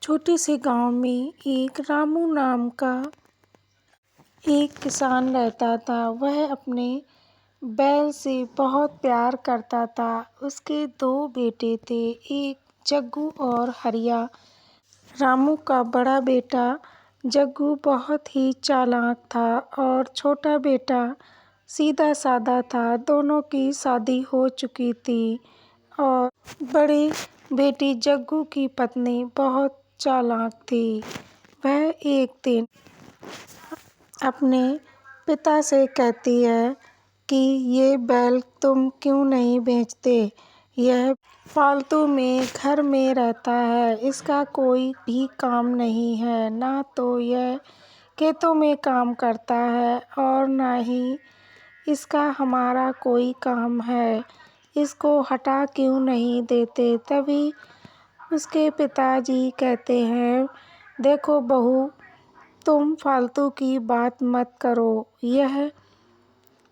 छोटे से गांव में एक रामू नाम का एक किसान रहता था। वह अपने बैल से बहुत प्यार करता था। उसके दो बेटे थे, एक जग्गू और हरिया। रामू का बड़ा बेटा जग्गू बहुत ही चालाक था और छोटा बेटा सीधा साधा था। दोनों की शादी हो चुकी थी और बड़े बेटी जग्गू की पत्नी बहुत चालाक थी। वह एक दिन अपने पिता से कहती है कि ये बैल तुम क्यों नहीं बेचते? यह फालतू में घर में रहता है, इसका कोई भी काम नहीं है। ना तो यह खेतों में काम करता है और ना ही इसका हमारा कोई काम है। इसको हटा क्यों नहीं देते? तभी उसके पिताजी कहते हैं, देखो बहू, तुम फालतू की बात मत करो। यह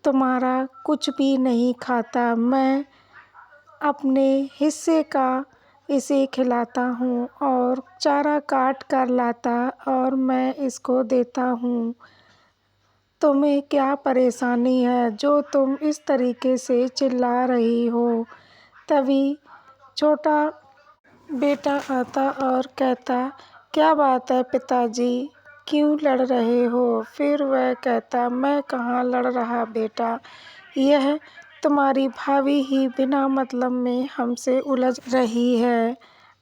तुम्हारा कुछ भी नहीं खाता। मैं अपने हिस्से का इसे खिलाता हूँ और चारा काट कर लाता और मैं इसको देता हूँ। तुम्हें क्या परेशानी है जो तुम इस तरीके से चिल्ला रही हो? तभी छोटा बेटा आता और कहता, क्या बात है पिताजी, क्यों लड़ रहे हो? फिर वह कहता, मैं कहाँ लड़ रहा बेटा, यह तुम्हारी भाभी ही बिना मतलब में हमसे उलझ रही है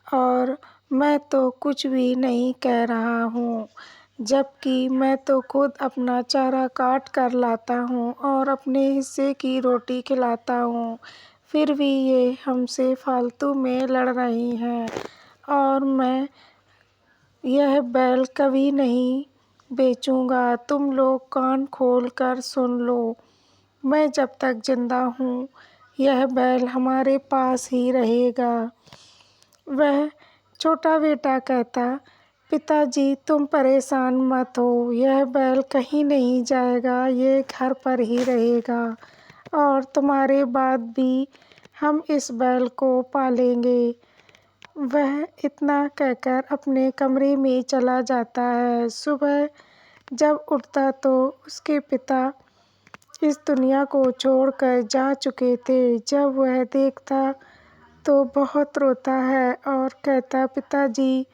और मैं तो कुछ भी नहीं कह रहा हूँ, जबकि मैं तो खुद अपना चारा काट कर लाता हूँ और अपने हिस्से की रोटी खिलाता हूँ। फिर भी ये हमसे फालतू में लड़ रही हैं और मैं यह बैल कभी नहीं बेचूंगा। तुम लोग कान खोल कर सुन लो, मैं जब तक जिंदा हूँ यह बैल हमारे पास ही रहेगा। वह छोटा बेटा कहता, पिताजी तुम परेशान मत हो, यह बैल कहीं नहीं जाएगा, ये घर पर ही रहेगा और तुम्हारे बाद भी हम इस बैल को पालेंगे। वह इतना कहकर अपने कमरे में चला जाता है। सुबह जब उठता तो उसके पिता इस दुनिया को छोड़कर जा चुके थे। जब वह देखता तो बहुत रोता है और कहता, पिताजी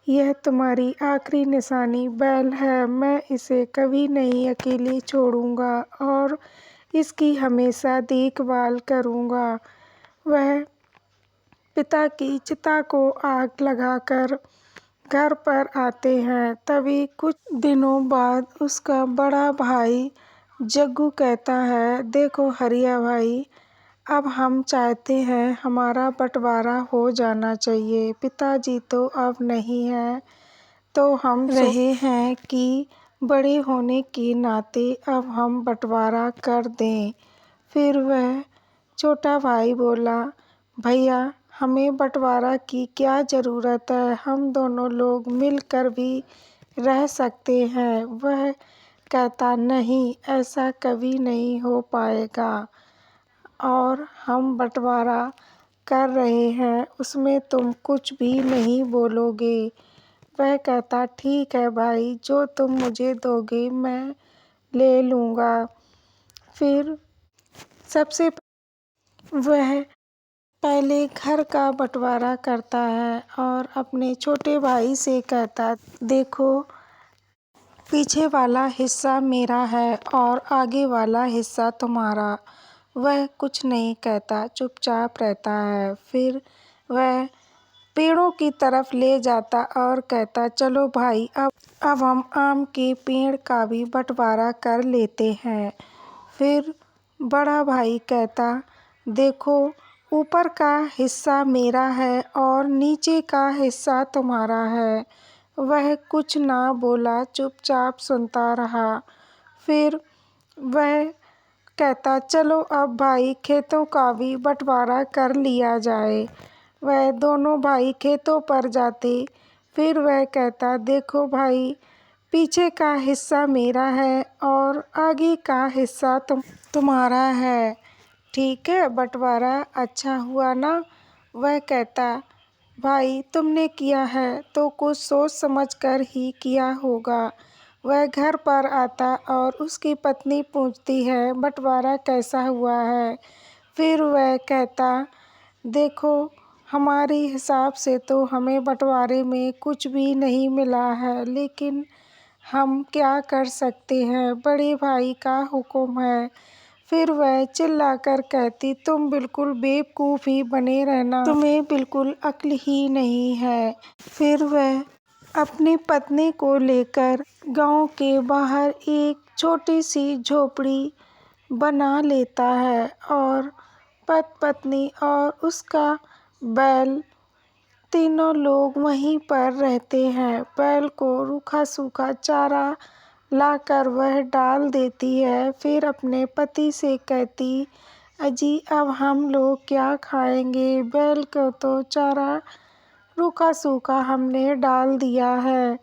यह तुम्हारी आखिरी निशानी बैल है। मैं इसे कभी नहीं अकेले छोड़ूंगा और इसकी हमेशा देखभाल करूंगा। वह पिता की चिता को आग लगाकर घर पर आते हैं। तभी कुछ दिनों बाद उसका बड़ा भाई जग्गू कहता है, देखो हरिया भाई, अब हम चाहते हैं हमारा बंटवारा हो जाना चाहिए। पिताजी तो अब नहीं है, तो हम रहे हैं कि बड़े होने के नाते अब हम बंटवारा कर दें। फिर वह छोटा भाई बोला, भैया हमें बंटवारा की क्या ज़रूरत है, हम दोनों लोग मिलकर भी रह सकते हैं। वह कहता, नहीं, ऐसा कभी नहीं हो पाएगा और हम बंटवारा कर रहे हैं, उसमें तुम कुछ भी नहीं बोलोगे। वह कहता, ठीक है भाई, जो तुम मुझे दोगे मैं ले लूँगा। फिर सबसे वह पहले घर का बंटवारा करता है और अपने छोटे भाई से कहता, देखो पीछे वाला हिस्सा मेरा है और आगे वाला हिस्सा तुम्हारा। वह कुछ नहीं कहता, चुपचाप रहता है। फिर वह पेड़ों की तरफ ले जाता और कहता, चलो भाई, अब हम आम के पेड़ का भी बंटवारा कर लेते हैं। फिर बड़ा भाई कहता, देखो ऊपर का हिस्सा मेरा है और नीचे का हिस्सा तुम्हारा है। वह कुछ ना बोला, चुपचाप सुनता रहा। फिर वह कहता, चलो अब भाई खेतों का भी बंटवारा कर लिया जाए। वह दोनों भाई खेतों पर जाते। फिर वह कहता, देखो भाई, पीछे का हिस्सा मेरा है और आगे का हिस्सा तुम्हारा है। ठीक है, बंटवारा अच्छा हुआ ना? वह कहता, भाई तुमने किया है तो कुछ सोच समझ कर ही किया होगा। वह घर पर आता और उसकी पत्नी पूछती है बंटवारा कैसा हुआ है। फिर वह कहता, देखो हमारे हिसाब से तो हमें बंटवारे में कुछ भी नहीं मिला है, लेकिन हम क्या कर सकते हैं, बड़े भाई का हुक्म है। फिर वह चिल्लाकर कहती, तुम बिल्कुल बेवकूफ़ ही बने रहना, तुम्हें बिल्कुल अक्ल ही नहीं है। फिर वह अपनी पत्नी को लेकर गांव के बाहर एक छोटी सी झोपड़ी बना लेता है और पत्नी और उसका बैल तीनों लोग वहीं पर रहते हैं। बैल को रूखा सूखा चारा लाकर वह डाल देती है। फिर अपने पति से कहती, अजी अब हम लोग क्या खाएंगे, बैल को तो चारा रूखा सूखा हमने डाल दिया है।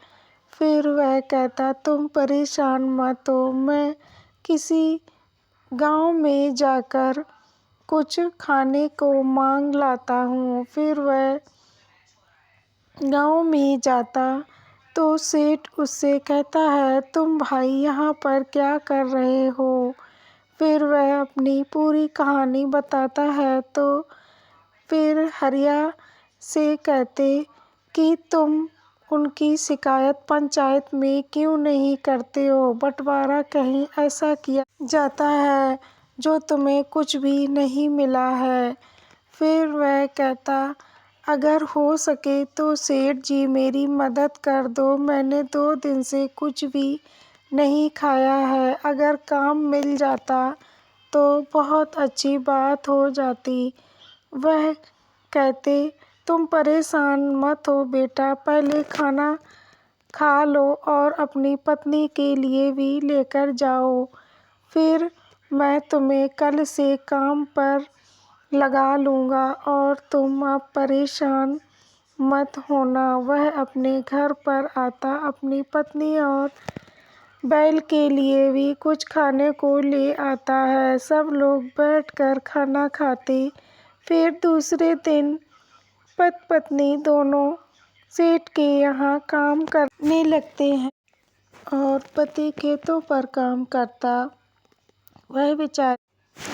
फिर वह कहता, तुम परेशान मत हो, मैं किसी गांव में जाकर कुछ खाने को मांग लाता हूँ। फिर वह गांव में जाता तो सेठ उससे कहता है, तुम भाई यहाँ पर क्या कर रहे हो। फिर वह अपनी पूरी कहानी बताता है तो फिर हरिया से कहते कि तुम उनकी शिकायत पंचायत में क्यों नहीं करते हो, बंटवारा कहीं ऐसा किया जाता है जो तुम्हें कुछ भी नहीं मिला है। फिर वह कहता, अगर हो सके तो सेठ जी मेरी मदद कर दो, मैंने 2 दिन से कुछ भी नहीं खाया है, अगर काम मिल जाता तो बहुत अच्छी बात हो जाती। वह कहते, तुम परेशान मत हो बेटा, पहले खाना खा लो और अपनी पत्नी के लिए भी लेकर जाओ, फिर मैं तुम्हें कल से काम पर लगा लूँगा और तुम अब परेशान मत होना। वह अपने घर पर आता अपनी पत्नी और बैल के लिए भी कुछ खाने को ले आता है। सब लोग बैठकर खाना खाते। फिर दूसरे दिन पत्नी दोनों सेठ के यहाँ काम करने लगते हैं और पति खेतों पर काम करता। वह बेचारी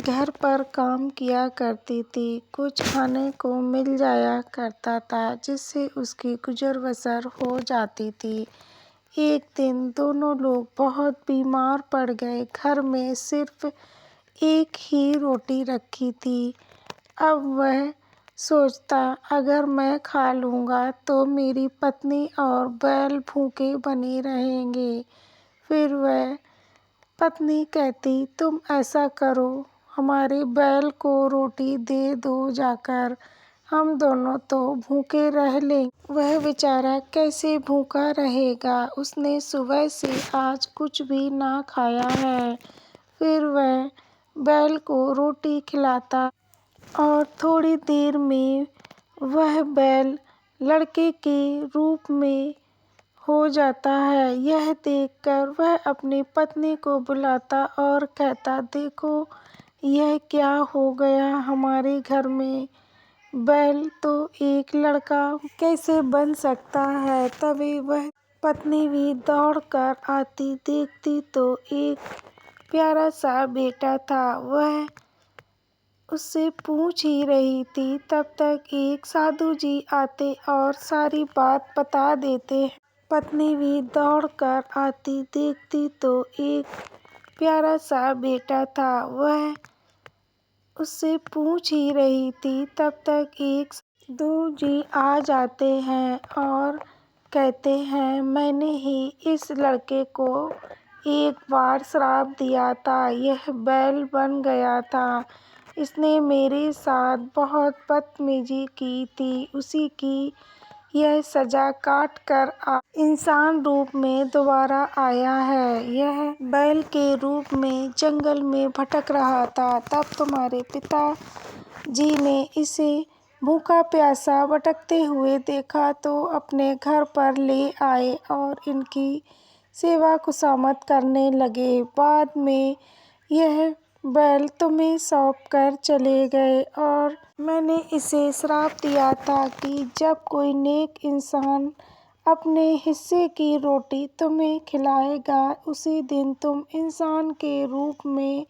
घर पर काम किया करती थी, कुछ खाने को मिल जाया करता था जिससे उसकी गुजर बसर हो जाती थी। एक दिन दोनों लोग बहुत बीमार पड़ गए। घर में सिर्फ एक ही रोटी रखी थी। अब वह सोचता, अगर मैं खा लूँगा तो मेरी पत्नी और बैल भूखे बने रहेंगे। फिर वह पत्नी कहती, तुम ऐसा करो, हमारे बैल को रोटी दे दो जाकर, हम दोनों तो भूखे रह लेंगे। वह बेचारा कैसे भूखा रहेगा, उसने सुबह से आज कुछ भी ना खाया है। फिर वह बैल को रोटी खिलाता और थोड़ी देर में वह बैल लड़के के रूप में हो जाता है। यह देखकर वह अपनी पत्नी को बुलाता और कहता, देखो यह क्या हो गया हमारे घर में, बैल तो एक लड़का कैसे बन सकता है। तभी वह पत्नी भी दौड़कर आती, देखती तो एक प्यारा सा बेटा था। वह उससे पूछ ही रही थी, तब तक एक साधु जी आते और सारी बात बता देते। पत्नी भी दौड़कर आती, देखती तो एक प्यारा सा बेटा था। वह उससे पूछ ही रही थी, तब तक एक साधु जी आ जाते हैं और कहते हैं, मैंने ही इस लड़के को एक बार श्राप दिया था, यह बैल बन गया था, इसने मेरे साथ बहुत बदतमीजी की थी, उसी की यह सजा काट कर इंसान रूप में दोबारा आया है। यह बैल के रूप में जंगल में भटक रहा था। तब तुम्हारे पिताजी ने इसे भूखा प्यासा भटकते हुए देखा तो अपने घर पर ले आए और इनकी सेवा खुशामद करने लगे। बाद में यह बैल तुम्हें सौंप कर चले गए और मैंने इसे श्राप दिया था कि जब कोई नेक इंसान अपने हिस्से की रोटी तुम्हें खिलाएगा उसी दिन तुम इंसान के रूप में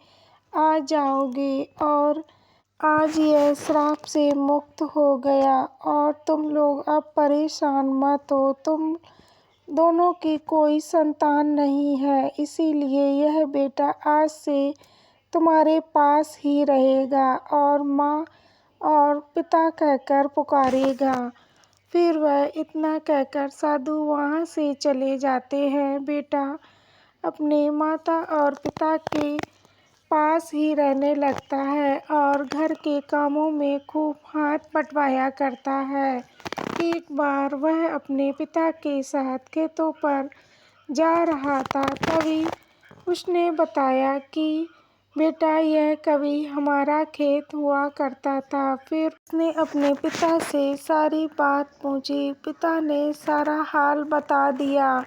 आ जाओगे। और आज यह श्राप से मुक्त हो गया और तुम लोग अब परेशान मत हो। तुम दोनों की कोई संतान नहीं है, इसीलिए यह बेटा आज से तुम्हारे पास ही रहेगा और माँ और पिता कहकर पुकारेगा। फिर वह इतना कहकर साधु वहाँ से चले जाते हैं। बेटा अपने माता और पिता के पास ही रहने लगता है और घर के कामों में खूब हाथ बटवाया करता है। एक बार वह अपने पिता के साथ खेतों पर जा रहा था, तभी उसने बताया कि बेटा यह कभी हमारा खेत हुआ करता था। फिर उसने अपने पिता से सारी बात पूछी। पिता ने सारा हाल बता दिया।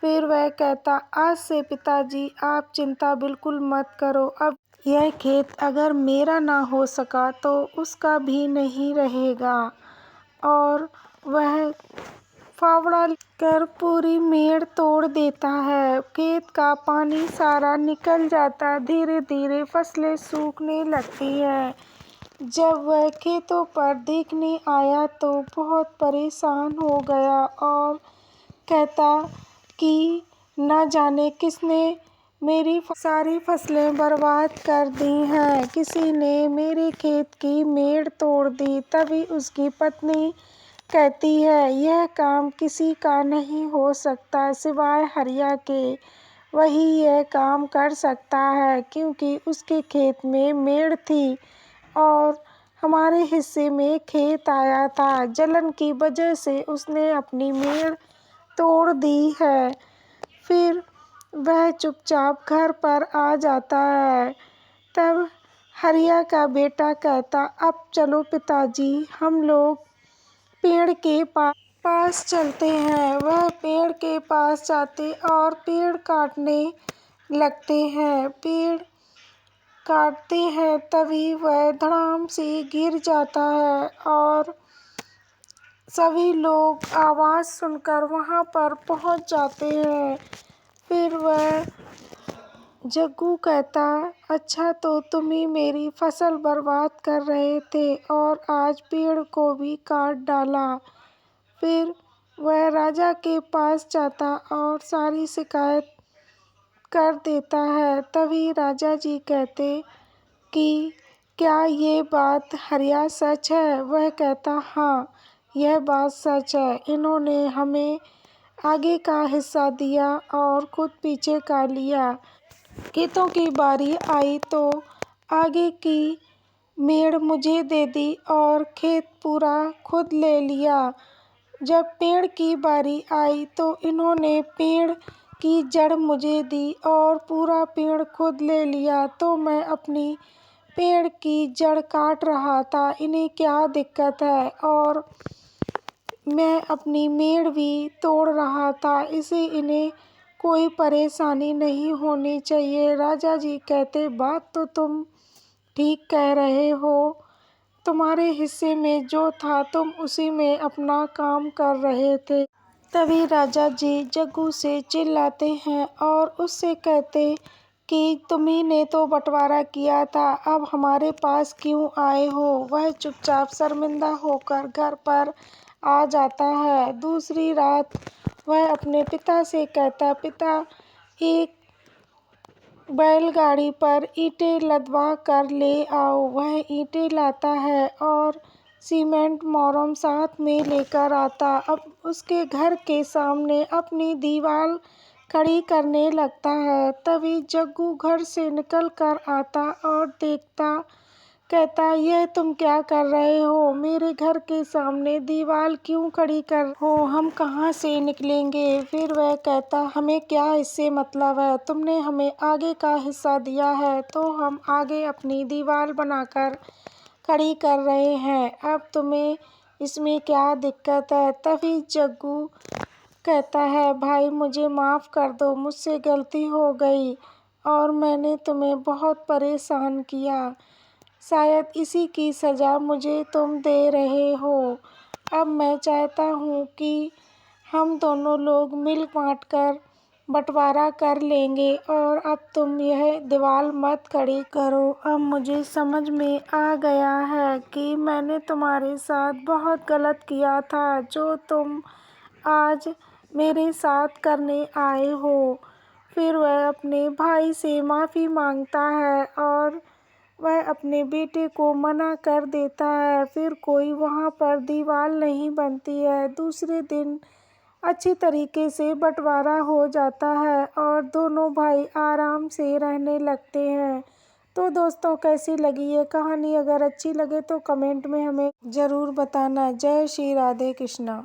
फिर वह कहता, आज से पिताजी आप चिंता बिल्कुल मत करो। अब यह खेत अगर मेरा ना हो सका तो उसका भी नहीं रहेगा। और वह फावड़ा कर पूरी मेड़ तोड़ देता है। खेत का पानी सारा निकल जाता, धीरे धीरे फसलें सूखने लगती है। जब वह खेतों पर देखने आया तो बहुत परेशान हो गया और कहता कि न जाने किसने मेरी सारी फसलें बर्बाद कर दी हैं, किसी ने मेरे खेत की मेड़ तोड़ दी। तभी उसकी पत्नी कहती है, यह काम किसी का नहीं हो सकता सिवाय हरिया के। वही यह काम कर सकता है क्योंकि उसके खेत में मेड़ थी और हमारे हिस्से में खेत आया था। जलन की वजह से उसने अपनी मेड़ तोड़ दी है। फिर वह चुपचाप घर पर आ जाता है। तब हरिया का बेटा कहता, अब चलो पिताजी हम लोग पेड़ के पास चलते हैं। वह पेड़ के पास जाते और पेड़ काटने लगते हैं। पेड़ काटते हैं तभी वह धड़ाम से गिर जाता है और सभी लोग आवाज़ सुनकर वहाँ पर पहुँच जाते हैं। फिर वह जग्गू कहता, अच्छा तो तुम ही मेरी फसल बर्बाद कर रहे थे और आज पेड़ को भी काट डाला। फिर वह राजा के पास जाता और सारी शिकायत कर देता है। तभी राजा जी कहते कि क्या ये बात हरिया सच है? वह कहता, हाँ यह बात सच है। इन्होंने हमें आगे का हिस्सा दिया और खुद पीछे का लिया। खेतों की बारी आई तो आगे की मेड़ मुझे दे दी और खेत पूरा खुद ले लिया। जब पेड़ की बारी आई तो इन्होंने पेड़ की जड़ मुझे दी और पूरा पेड़ खुद ले लिया। तो मैं अपनी पेड़ की जड़ काट रहा था, इन्हें क्या दिक्कत है? और मैं अपनी मेड़ भी तोड़ रहा था, इसे इन्हें कोई परेशानी नहीं होनी चाहिए। राजा जी कहते, बात तो तुम ठीक कह रहे हो। तुम्हारे हिस्से में जो था तुम उसी में अपना काम कर रहे थे। तभी राजा जी जग्गू से चिल्लाते हैं और उससे कहते कि तुम्ही ने तो बंटवारा किया था, अब हमारे पास क्यों आए हो? वह चुपचाप शर्मिंदा होकर घर पर आ जाता है। दूसरी रात वह अपने पिता से कहता, पिता एक बैलगाड़ी पर ईंटें लदवा कर ले आओ। वह ईंटें लाता है और सीमेंट मोरम साथ में लेकर आता। अब उसके घर के सामने अपनी दीवार खड़ी करने लगता है। तभी जग्गू घर से निकल कर आता और देखता, कहता, यह तुम क्या कर रहे हो? मेरे घर के सामने दीवार क्यों खड़ी कर हो? हम कहाँ से निकलेंगे? फिर वह कहता, हमें क्या इससे मतलब है? तुमने हमें आगे का हिस्सा दिया है तो हम आगे अपनी दीवार बनाकर खड़ी कर रहे हैं। अब तुम्हें इसमें क्या दिक्कत है? तभी जग्गू कहता है, भाई मुझे माफ़ कर दो, मुझसे गलती हो गई और मैंने तुम्हें बहुत परेशान किया। शायद इसी की सज़ा मुझे तुम दे रहे हो। अब मैं चाहता हूँ कि हम दोनों लोग मिल बाँट कर बँटवारा कर लेंगे और अब तुम यह दीवार मत खड़ी करो। अब मुझे समझ में आ गया है कि मैंने तुम्हारे साथ बहुत गलत किया था, जो तुम आज मेरे साथ करने आए हो। फिर वह अपने भाई से माफ़ी मांगता है और वह अपने बेटे को मना कर देता है। फिर कोई वहाँ पर दीवार नहीं बनती है। दूसरे दिन अच्छी तरीके से बँटवारा हो जाता है और दोनों भाई आराम से रहने लगते हैं। तो दोस्तों, कैसी लगी ये कहानी? अगर अच्छी लगे तो कमेंट में हमें ज़रूर बताना। जय श्री राधे कृष्णा।